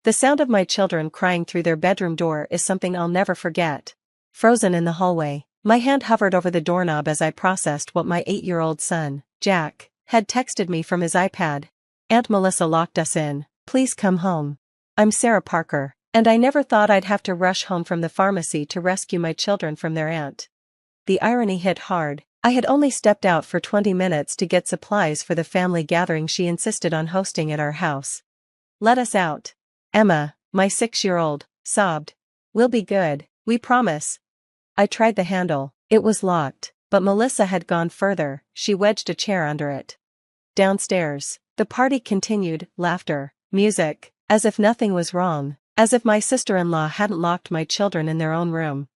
The sound of my children crying through their bedroom door is something I'll never forget. Frozen in the hallway, my hand hovered over the doorknob as I processed what my 8-year-old son, Jack, had texted me from his iPad. Aunt Melissa locked us in. Please come home. I'm Sarah Parker, and I never thought I'd have to rush home from the pharmacy to rescue my children from their aunt. The irony hit hard. I had only stepped out for 20 minutes to get supplies for the family gathering she insisted on hosting at our house. Let us out. Emma, my 6-year-old, sobbed. We'll be good, we promise. I tried the handle. It was locked, but Melissa had gone further. She wedged a chair under it. Downstairs, the party continued, laughter, music, as if nothing was wrong, as if my sister-in-law hadn't locked my children in their own room.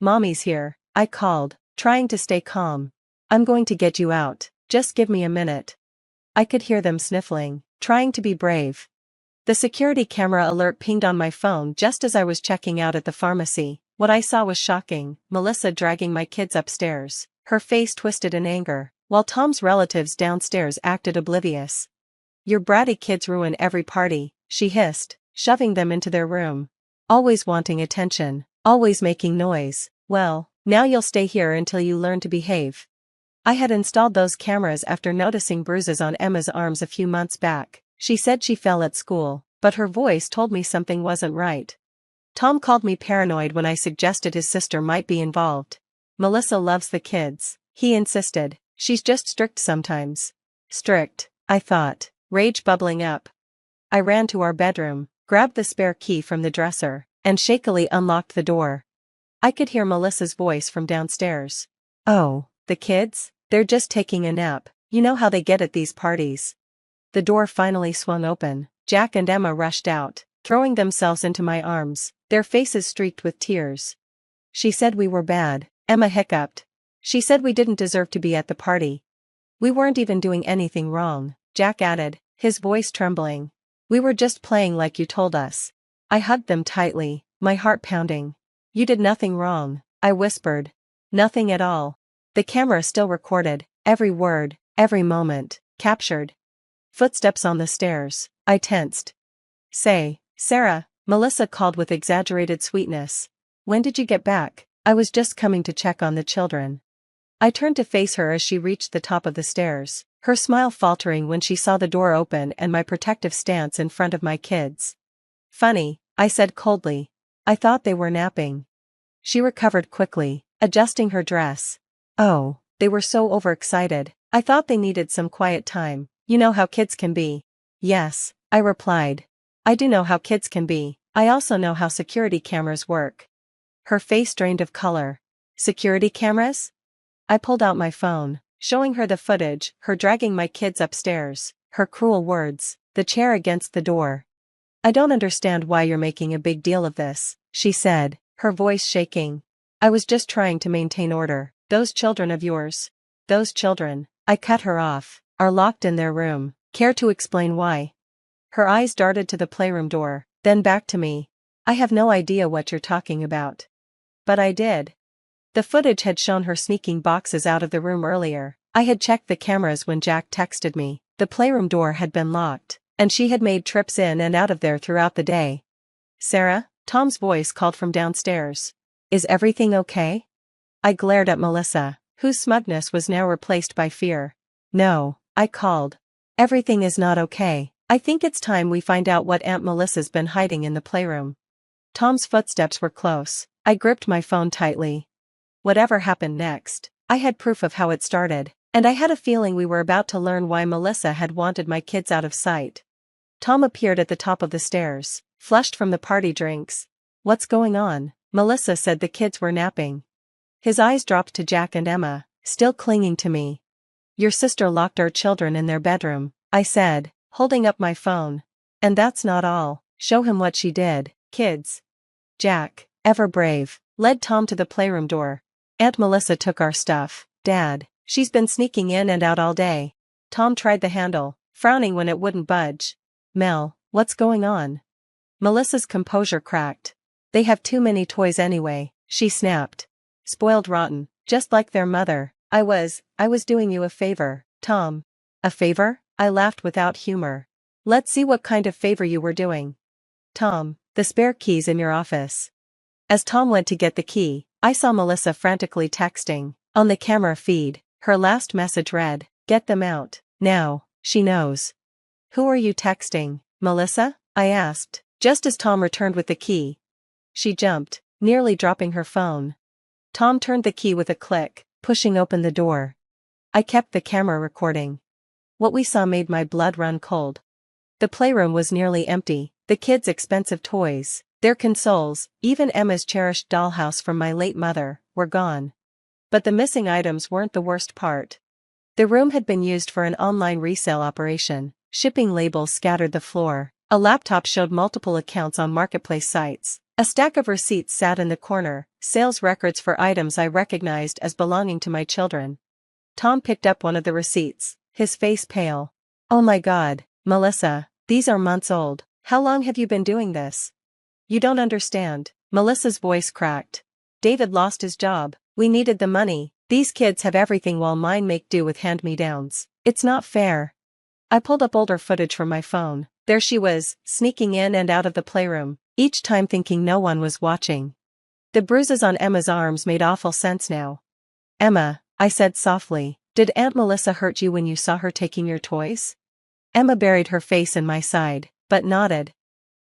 Mommy's here, I called, trying to stay calm. I'm going to get you out, just give me a minute. I could hear them sniffling, trying to be brave. The security camera alert pinged on my phone just as I was checking out at the pharmacy. What I saw was shocking: Melissa dragging my kids upstairs, her face twisted in anger, while Tom's relatives downstairs acted oblivious. Your bratty kids ruin every party, she hissed, shoving them into their room. Always wanting attention, always making noise. Well, now you'll stay here until you learn to behave. I had installed those cameras after noticing bruises on Emma's arms a few months back. She said she fell at school, but her voice told me something wasn't right. Tom called me paranoid when I suggested his sister might be involved. Melissa loves the kids, he insisted. She's just strict sometimes. Strict, I thought, rage bubbling up. I ran to our bedroom, grabbed the spare key from the dresser, and shakily unlocked the door. I could hear Melissa's voice from downstairs. Oh, the kids? They're just taking a nap. You know how they get at these parties. The door finally swung open. Jack and Emma rushed out, throwing themselves into my arms, their faces streaked with tears. She said we were bad, Emma hiccuped. She said we didn't deserve to be at the party. We weren't even doing anything wrong, Jack added, his voice trembling. We were just playing like you told us. I hugged them tightly, my heart pounding. You did nothing wrong, I whispered. Nothing at all. The camera still recorded, every word, every moment, captured. Footsteps on the stairs, I tensed. Say, Sarah, Melissa called with exaggerated sweetness. When did you get back? I was just coming to check on the children. I turned to face her as she reached the top of the stairs, her smile faltering when she saw the door open and my protective stance in front of my kids. Funny, I said coldly. I thought they were napping. She recovered quickly, adjusting her dress. Oh, they were so overexcited. I thought they needed some quiet time. You know how kids can be. Yes, I replied. I do know how kids can be. I also know how security cameras work. Her face drained of color. Security cameras? I pulled out my phone, showing her the footage, her dragging my kids upstairs, her cruel words, the chair against the door. I don't understand why you're making a big deal of this, she said, her voice shaking. I was just trying to maintain order. Those children of yours. Those children, I cut her off, are locked in their room. Care to explain why? Her eyes darted to the playroom door, then back to me. I have no idea what you're talking about. But I did. The footage had shown her sneaking boxes out of the room earlier. I had checked the cameras when Jack texted me. The playroom door had been locked, and she had made trips in and out of there throughout the day. Sarah, Tom's voice called from downstairs. Is everything okay? I glared at Melissa, whose smugness was now replaced by fear. No, I called. Everything is not okay. I think it's time we find out what Aunt Melissa's been hiding in the playroom. Tom's footsteps were close. I gripped my phone tightly. Whatever happened next, I had proof of how it started, and I had a feeling we were about to learn why Melissa had wanted my kids out of sight. Tom appeared at the top of the stairs, flushed from the party drinks. What's going on? Melissa said the kids were napping. His eyes dropped to Jack and Emma, still clinging to me. Your sister locked our children in their bedroom, I said, holding up my phone. And that's not all. Show him what she did, kids. Jack, ever brave, led Tom to the playroom door. Aunt Melissa took our stuff. Dad, she's been sneaking in and out all day. Tom tried the handle, frowning when it wouldn't budge. Mel, what's going on? Melissa's composure cracked. They have too many toys anyway, she snapped. Spoiled rotten, just like their mother. I was doing you a favor, Tom. A favor? I laughed without humor. Let's see what kind of favor you were doing. Tom, the spare key's in your office. As Tom went to get the key, I saw Melissa frantically texting. On the camera feed, her last message read, "Get them out, now, she knows." "Who are you texting, Melissa?" I asked, just as Tom returned with the key. She jumped, nearly dropping her phone. Tom turned the key with a click, pushing open the door. I kept the camera recording. What we saw made my blood run cold. The playroom was nearly empty, the kids' expensive toys, their consoles, even Emma's cherished dollhouse from my late mother, were gone. But the missing items weren't the worst part. The room had been used for an online resale operation, shipping labels scattered the floor, a laptop showed multiple accounts on marketplace sites, a stack of receipts sat in the corner, sales records for items I recognized as belonging to my children. Tom picked up one of the receipts, his face pale. "Oh my God, Melissa, these are months old. How long have you been doing this?" "You don't understand." Melissa's voice cracked. "David lost his job. We needed the money. These kids have everything while mine make do with hand-me-downs. It's not fair." I pulled up older footage from my phone. There she was, sneaking in and out of the playroom, each time thinking no one was watching. The bruises on Emma's arms made awful sense now. "Emma," I said softly, "did Aunt Melissa hurt you when you saw her taking your toys?" Emma buried her face in my side, but nodded.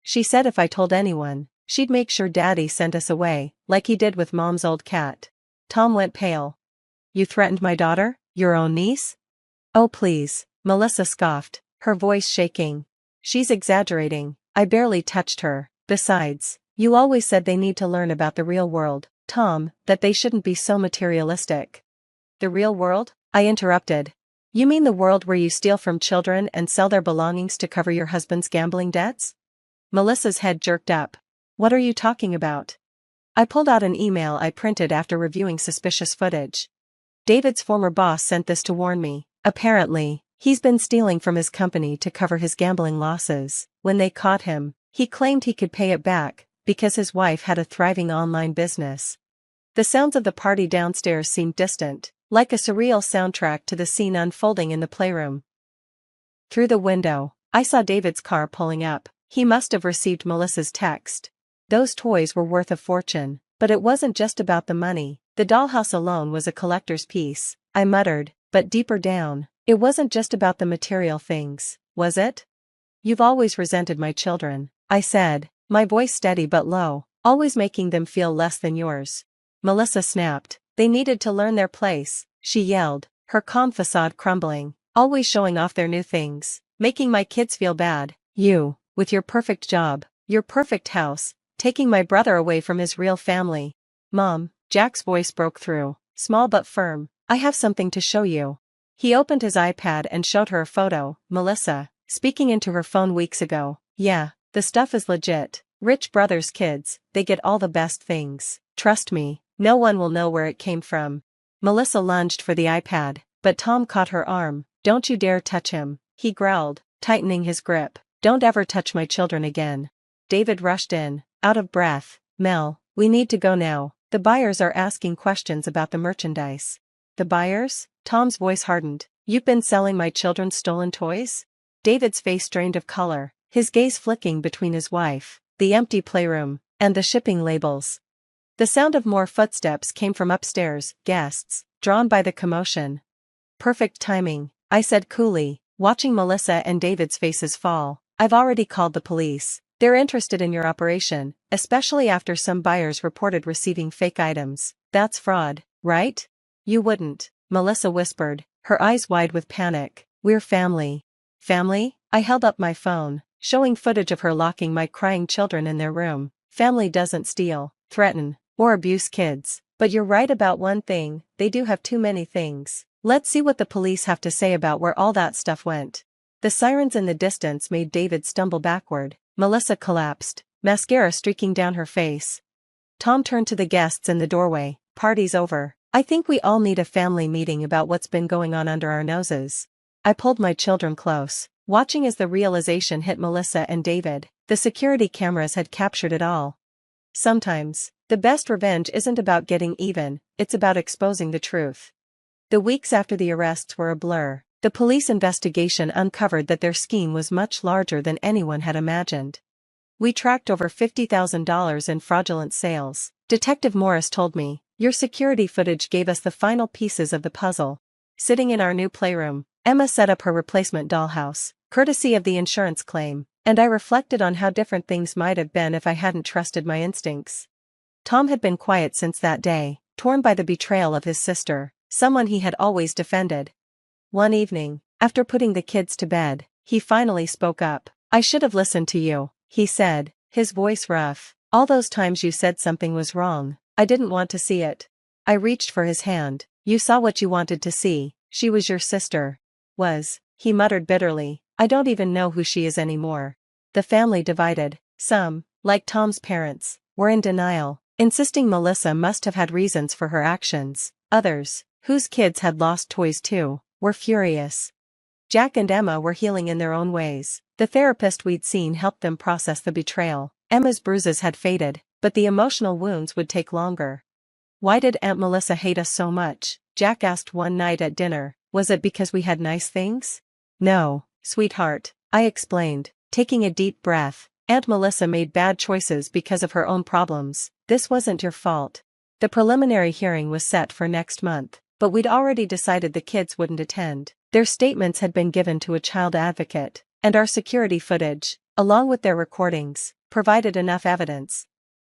"She said if I told anyone, she'd make sure Daddy sent us away, like he did with Mom's old cat." Tom went pale. "You threatened my daughter, your own niece?" "Oh please," Melissa scoffed, her voice shaking. "She's exaggerating, I barely touched her. Besides, you always said they need to learn about the real world, Tom, that they shouldn't be so materialistic." "The real world?" I interrupted. "You mean the world where you steal from children and sell their belongings to cover your husband's gambling debts?" Melissa's head jerked up. "What are you talking about?" I pulled out an email I printed after reviewing suspicious footage. "David's former boss sent this to warn me. Apparently, he's been stealing from his company to cover his gambling losses. When they caught him, he claimed he could pay it back, because his wife had a thriving online business." The sounds of the party downstairs seemed distant, like a surreal soundtrack to the scene unfolding in the playroom. Through the window, I saw David's car pulling up. He must have received Melissa's text. Those toys were worth a fortune, but it wasn't just about the money. The dollhouse alone was a collector's piece, I muttered, but deeper down, it wasn't just about the material things, was it? "You've always resented my children," I said, my voice steady but low, "always making them feel less than yours." Melissa snapped. "They needed to learn their place," she yelled, her calm facade crumbling, "always showing off their new things, making my kids feel bad. You, with your perfect job, your perfect house, taking my brother away from his real family." "Mom," Jack's voice broke through, small but firm, "I have something to show you." He opened his iPad and showed her a photo. "Melissa, speaking into her phone weeks ago. Yeah, the stuff is legit. Rich brothers' kids, they get all the best things. Trust me, no one will know where it came from." Melissa lunged for the iPad, but Tom caught her arm. "Don't you dare touch him," he growled, tightening his grip. "Don't ever touch my children again." David rushed in, out of breath. "Mel, we need to go now. The buyers are asking questions about the merchandise." "The buyers?" Tom's voice hardened. "You've been selling my children's stolen toys?" David's face drained of color, his gaze flicking between his wife, the empty playroom, and the shipping labels. The sound of more footsteps came from upstairs, guests, drawn by the commotion. "Perfect timing," I said coolly, watching Melissa and David's faces fall. "I've already called the police. They're interested in your operation, especially after some buyers reported receiving fake items. That's fraud, right?" "You wouldn't," Melissa whispered, her eyes wide with panic. "We're family." "Family?" I held up my phone, showing footage of her locking my crying children in their room. "Family doesn't steal, threaten, or abuse kids. But you're right about one thing, they do have too many things. Let's see what the police have to say about where all that stuff went." The sirens in the distance made David stumble backward. Melissa collapsed, mascara streaking down her face. Tom turned to the guests in the doorway. "Party's over. I think we all need a family meeting about what's been going on under our noses." I pulled my children close, watching as the realization hit Melissa and David. The security cameras had captured it all. Sometimes, the best revenge isn't about getting even, it's about exposing the truth. The weeks after the arrests were a blur. The police investigation uncovered that their scheme was much larger than anyone had imagined. We tracked over $50,000 in fraudulent sales. Detective Morris told me, your security footage gave us the final pieces of the puzzle. Sitting in our new playroom, Emma set up her replacement dollhouse, courtesy of the insurance claim, and I reflected on how different things might have been if I hadn't trusted my instincts. Tom had been quiet since that day, torn by the betrayal of his sister, someone he had always defended. One evening, after putting the kids to bed, he finally spoke up. I should have listened to you, he said, his voice rough. All those times you said something was wrong, I didn't want to see it. I reached for his hand. You saw what you wanted to see, she was your sister. He muttered bitterly, I don't even know who she is anymore. The family divided. Some, like Tom's parents, were in denial, insisting Melissa must have had reasons for her actions. Others, whose kids had lost toys too, were furious. Jack and Emma were healing in their own ways. The therapist we'd seen helped them process the betrayal. Emma's bruises had faded, but the emotional wounds would take longer. Why did Aunt Melissa hate us so much? Jack asked one night at dinner. Was it because we had nice things? No, sweetheart, I explained, taking a deep breath. Aunt Melissa made bad choices because of her own problems. This wasn't your fault. The preliminary hearing was set for next month, but we'd already decided the kids wouldn't attend. Their statements had been given to a child advocate, and our security footage, along with their recordings, provided enough evidence.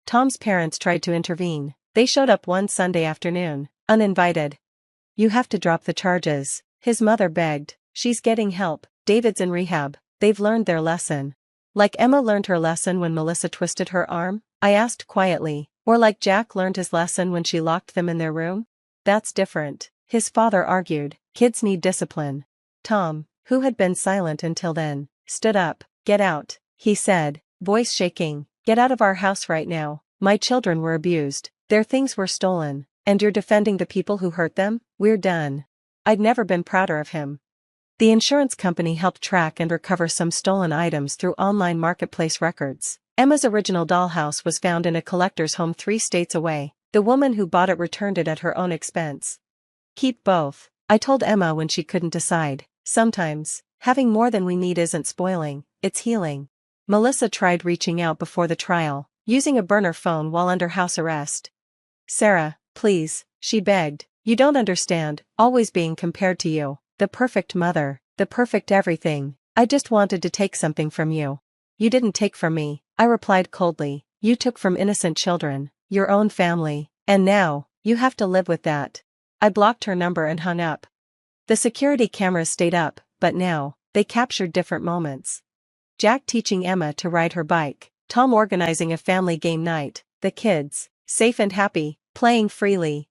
Tom's parents tried to intervene. They showed up one Sunday afternoon, uninvited. You have to drop the charges, his mother begged. She's getting help. David's in rehab. They've learned their lesson. Like Emma learned her lesson when Melissa twisted her arm? I asked quietly. Or like Jack learned his lesson when she locked them in their room? That's different, his father argued. Kids need discipline. Tom, who had been silent until then, stood up. Get out, he said, voice shaking. Get out of our house right now. My children were abused. Their things were stolen. And you're defending the people who hurt them? We're done. I'd never been prouder of him. The insurance company helped track and recover some stolen items through online marketplace records. Emma's original dollhouse was found in a collector's home 3 states away. The woman who bought it returned it at her own expense. Keep both, I told Emma when she couldn't decide. Sometimes, having more than we need isn't spoiling, it's healing. Melissa tried reaching out before the trial, using a burner phone while under house arrest. Sarah, please, she begged. You don't understand, always being compared to you, the perfect mother, the perfect everything. I just wanted to take something from you. You didn't take from me, I replied coldly. You took from innocent children, your own family, and now, you have to live with that. I blocked her number and hung up. The security cameras stayed up, but now, they captured different moments. Jack teaching Emma to ride her bike, Tom organizing a family game night, the kids, safe and happy, playing freely.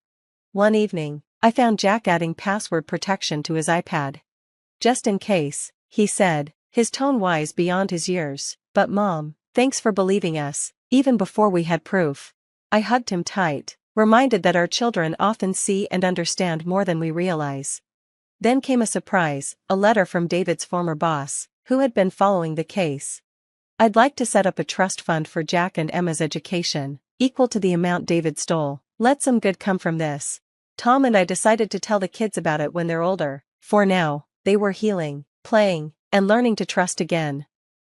One evening, I found Jack adding password protection to his iPad. Just in case, he said, his tone wise beyond his years. But Mom, thanks for believing us, even before we had proof. I hugged him tight, reminded that our children often see and understand more than we realize. Then came a surprise, a letter from David's former boss, who had been following the case. I'd like to set up a trust fund for Jack and Emma's education, equal to the amount David stole. Let some good come from this. Tom and I decided to tell the kids about it when they're older. For now, they were healing, playing, and learning to trust again.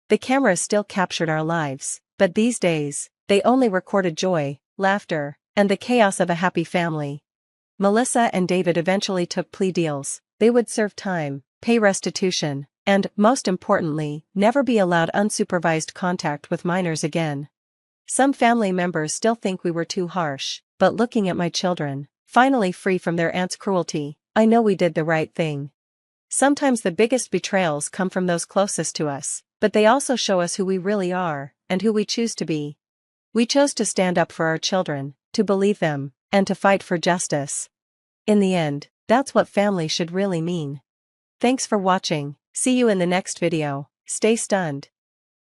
The cameras still captured our lives, but these days, they only recorded joy, laughter, and the chaos of a happy family. Melissa and David eventually took plea deals. They would serve time, pay restitution, and, most importantly, never be allowed unsupervised contact with minors again. Some family members still think we were too harsh, but looking at my children, finally free from their aunt's cruelty, I know we did the right thing. Sometimes the biggest betrayals come from those closest to us, but they also show us who we really are, and who we choose to be. We chose to stand up for our children, to believe them, and to fight for justice. In the end, that's what family should really mean. Thanks for watching, see you in the next video, stay stunned.